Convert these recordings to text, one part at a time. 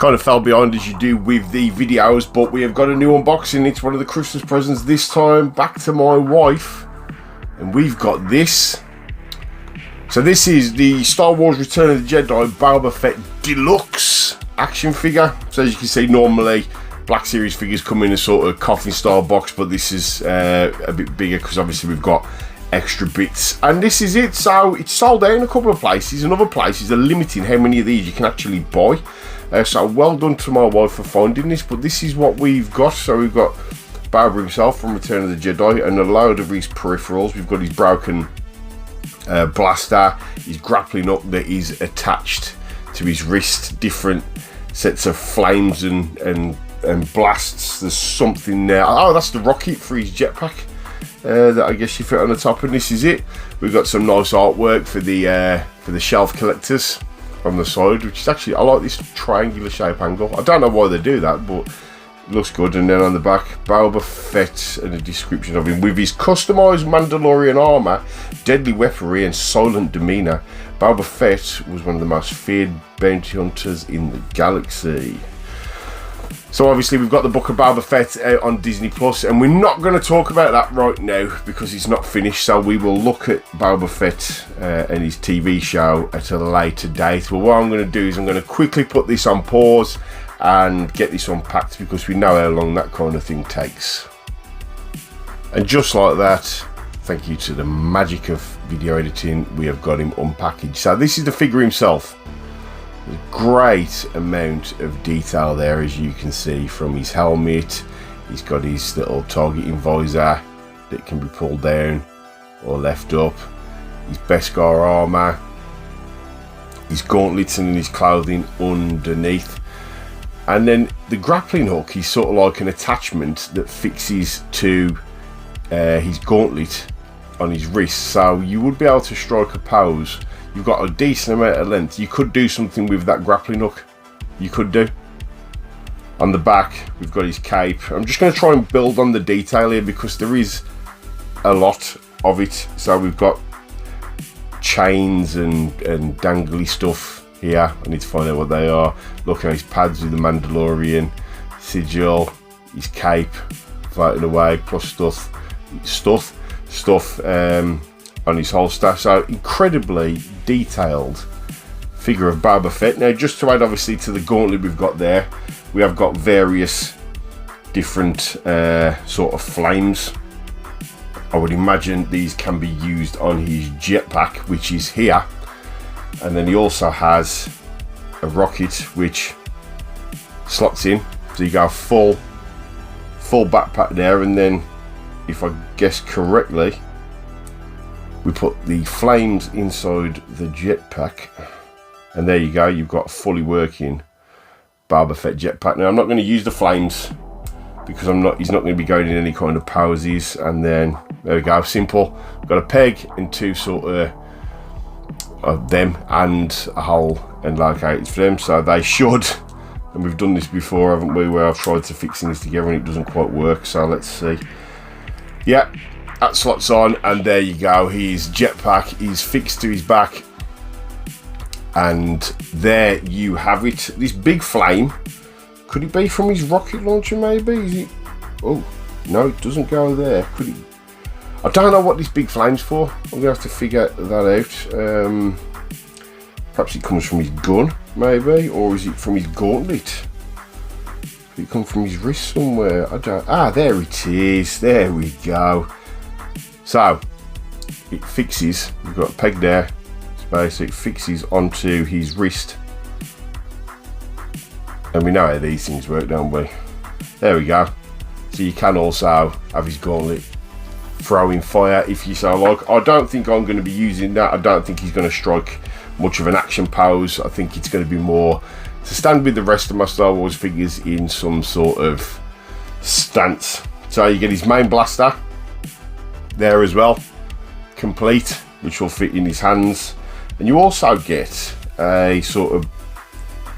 kind of fell behind as you do with the videos, but we have got a new unboxing. It's one of the Christmas presents this time, back to my wife, and we've got this. So this is the Star Wars Return of the Jedi Boba Fett Deluxe action figure. So as you can see, normally Black Series figures come in a sort of coffin style box, but this is a bit bigger because obviously we've got extra bits. And this is it. So it's sold out in a couple of places. In other places they're limiting how many of these you can actually buy. So well done to my wife for finding this, but this is what we've got. So we've got Barber himself from Return of the Jedi and a load of his peripherals. We've got his broken blaster, his grappling hook that is attached to his wrist, different sets of flames and blasts. There's something there. Oh, that's the rocket for his jetpack that I guess you fit on the top, and this is it. We've got some nice artwork for the shelf collectors on the side, which is actually, I like this triangular shape angle. I don't know why they do that, but it looks good. And then on the back, Boba Fett and a description of him with his customized Mandalorian armor, deadly weaponry and silent demeanor. Boba Fett was one of the most feared bounty hunters in the galaxy. So obviously we've got the book of Boba Fett out on Disney Plus, and we're not going to talk about that right now because it's not finished. So we will look at Boba Fett and his TV show at a later date. But what I'm going to do is I'm going to quickly put this on pause and get this unpacked, because we know how long that kind of thing takes. And just like that, thank you to the magic of video editing, we have got him unpackaged. So this is the figure himself. There's a great amount of detail there, as you can see, from his helmet. He's got his little targeting visor that can be pulled down or left up, his Beskar armor, his gauntlets and his clothing underneath. And then the grappling hook is sort of like an attachment that fixes to his gauntlet on his wrist, so you would be able to strike a pose. You've got a decent amount of length. You could do something with that grappling hook. You could do. On the back, we've got his cape. I'm just going to try and build on the detail here because there is a lot of it. So we've got chains and dangly stuff here. I need to find out what they are. Looking at his pads with the Mandalorian sigil, his cape floating away, plus stuff on his holster. So incredibly detailed figure of Boba Fett. Now, just to add obviously to the gauntlet we've got there, we have got various different sort of flames. I would imagine these can be used on his jetpack, which is here. And then he also has a rocket which slots in, so you go full backpack there. And then, if I guess correctly, we put the flames inside the jetpack, and there you go. You've got a fully working Boba Fett jetpack. Now I'm not going to use the flames because he's not going to be going in any kind of poses. And then there we go, simple. We've got a peg and two sort of them and a hole and locators for them, so they should, and we've done this before, haven't we, where I've tried to fix things together and it doesn't quite work. So let's see. Yeah, that slots on, and there you go. His jetpack is fixed to his back, and there you have it. This big flame, could it be from his rocket launcher maybe? Is it? Oh no, it doesn't go there. Could it? I don't know what this big flame's for. I'm gonna have to figure that out. Perhaps it comes from his gun, maybe, or is it from his gauntlet? Could it come from his wrist somewhere? I don't. Ah, there it is. There we go. So it fixes. We've got a peg there. So it fixes onto his wrist, and we know how these things work, don't we? There we go. So you can also have his gauntlet throwing fire if you so like. I don't think I'm going to be using that. I don't think he's going to strike much of an action pose. I think it's going to be more to stand with the rest of my Star Wars figures in some sort of stance. So you get his main blaster there as well, complete, which will fit in his hands, and you also get a sort of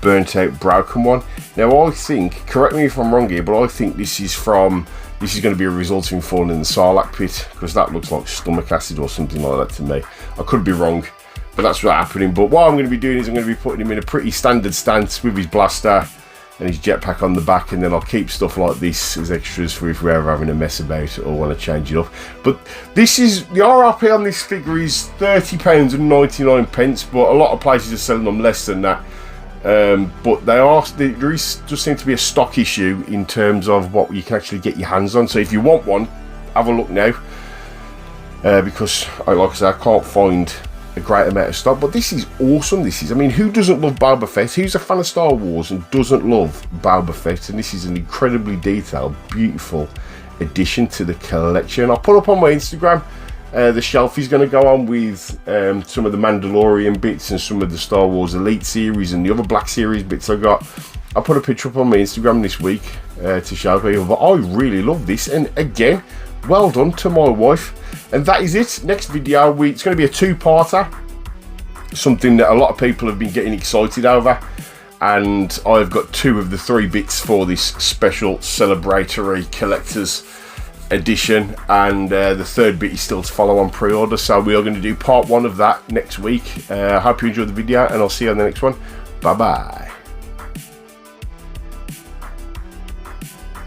burnt out broken one. Now I think, correct me if I'm wrong here, but I think this is going to be a result of him falling in the Sarlacc pit, because that looks like stomach acid or something like that to me. I could be wrong, but that's what's happening. But what I'm going to be doing is I'm going to be putting him in a pretty standard stance with his blaster, and his jetpack on the back, and then I'll keep stuff like this as extras for if we're ever having a mess about or want to change it up. But this is the RRP on this figure is £30.99, but a lot of places are selling them less than that. But there just seems to be a stock issue in terms of what you can actually get your hands on. So if you want one, have a look now, because like I said, I can't find a great amount of stock. But this is awesome. I mean, who doesn't love Boba Fett? Who's a fan of Star Wars and doesn't love Boba Fett? And this is an incredibly detailed, beautiful addition to the collection. I'll put up on my Instagram the shelf is going to go on with some of the Mandalorian bits and some of the Star Wars Elite series and the other Black Series bits I got. I'll put a picture up on my Instagram this week to show people. But I really love this, and again, well done to my wife. And that is it. Next video, it's going to be a two-parter, something that a lot of people have been getting excited over, and I've got 2 of the 3 bits for this special celebratory collector's edition, and the 3rd bit is still to follow on pre-order. So we are going to do part 1 of that next week. I hope you enjoyed the video, and I'll see you on the next one. Bye bye.